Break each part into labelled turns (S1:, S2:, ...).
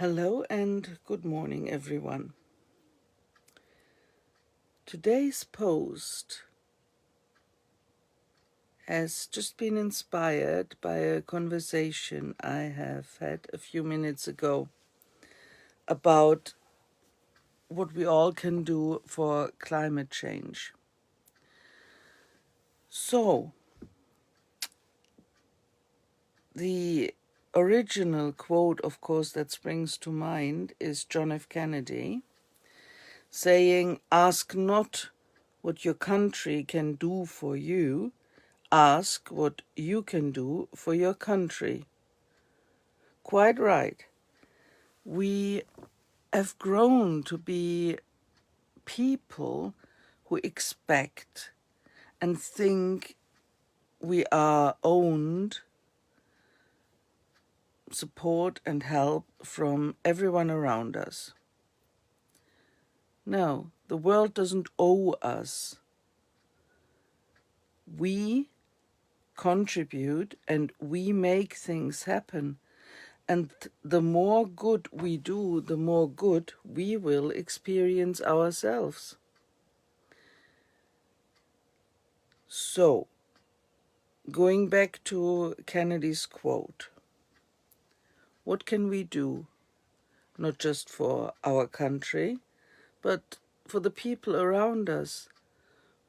S1: Hello and good morning, everyone. Today's post has just been inspired by a conversation I have had a few minutes ago about what we all can do for climate change. So, the original quote, of course, that springs to mind is John F. Kennedy saying, "Ask not what your country can do for you, ask what you can do for your country." Quite right. We have grown to be people who expect and think we are owned support and help from everyone around us. No, the world doesn't owe us. We contribute and we make things happen. And the more good we do, the more good we will experience ourselves. So, going back to Kennedy's quote, what can we do, not just for our country, but for the people around us,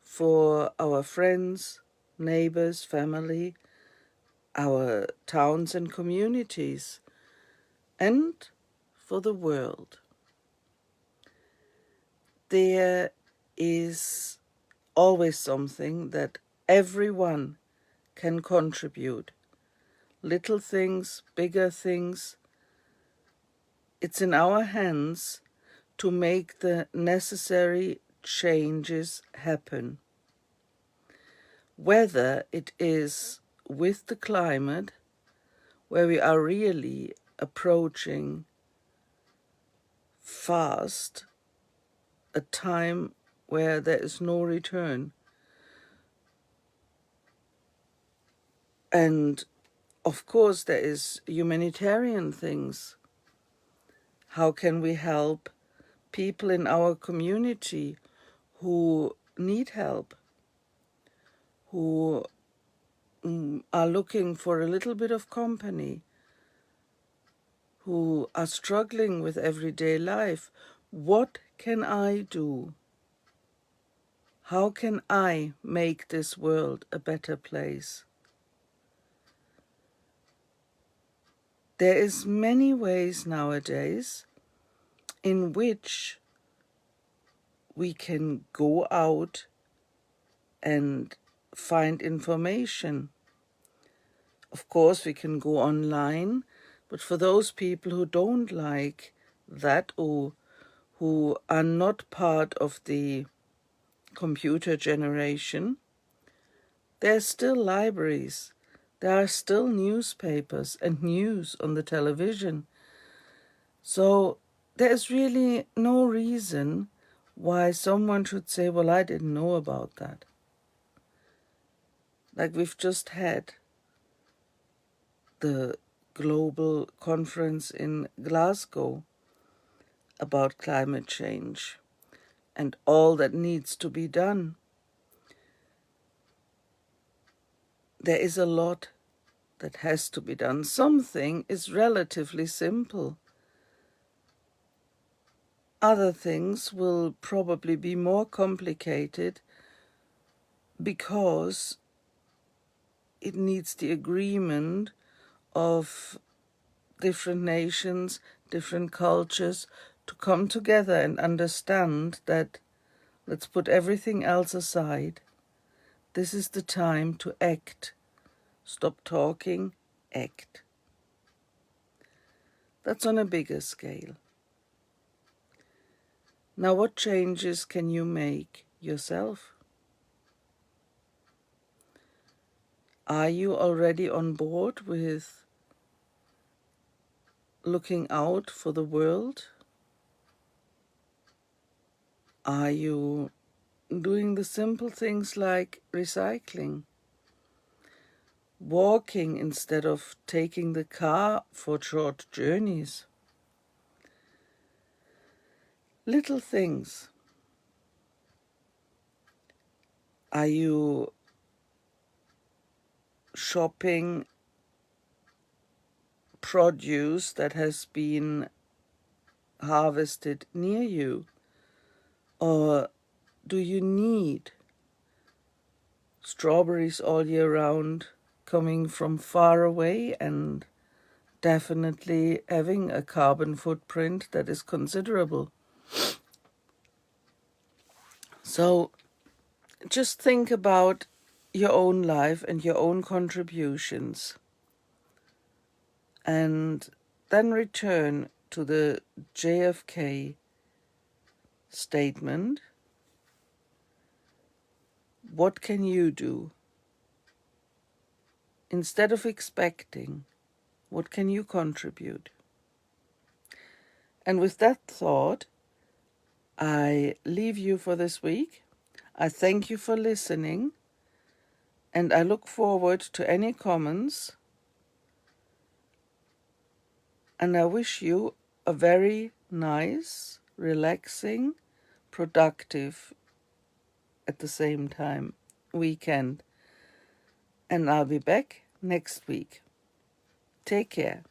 S1: for our friends, neighbors, family, our towns and communities, and for the world? There is always something that everyone can contribute. Little things, bigger things. It's in our hands to make the necessary changes happen. Whether it is with the climate, where we are really approaching fast a time where there is no return. And of course there is humanitarian things. How can we help people in our community who need help, who are looking for a little bit of company, who are struggling with everyday life? What can I do? How can I make this world a better place? There is many ways nowadays in which we can go out and find information. Of course, we can go online, but for those people who don't like that or who are not part of the computer generation, there are still libraries, there are still newspapers and news on the television. So there is really no reason why someone should say, well, I didn't know about that. Like we've just had the global conference in Glasgow about climate change and all that needs to be done. There is a lot that has to be done. Something is relatively simple. Other things will probably be more complicated because it needs the agreement of different nations, different cultures to come together and understand that let's put everything else aside. This is the time to act. Stop talking, act. That's on a bigger scale. Now, what changes can you make yourself? Are you already on board with looking out for the world? Are you doing the simple things like recycling? Walking instead of taking the car for short journeys? Little things. Are you shopping produce that has been harvested near you? Or do you need strawberries all year round coming from far away and definitely having a carbon footprint that is considerable? So just think about your own life and your own contributions, and then return to the JFK statement. What can you do? Instead of expecting, what can you contribute? And with that thought, I leave you for this week. I thank you for listening, and I look forward to any comments, and I wish you a very nice, relaxing, productive at the same time weekend. And I'll be back next week. Take care.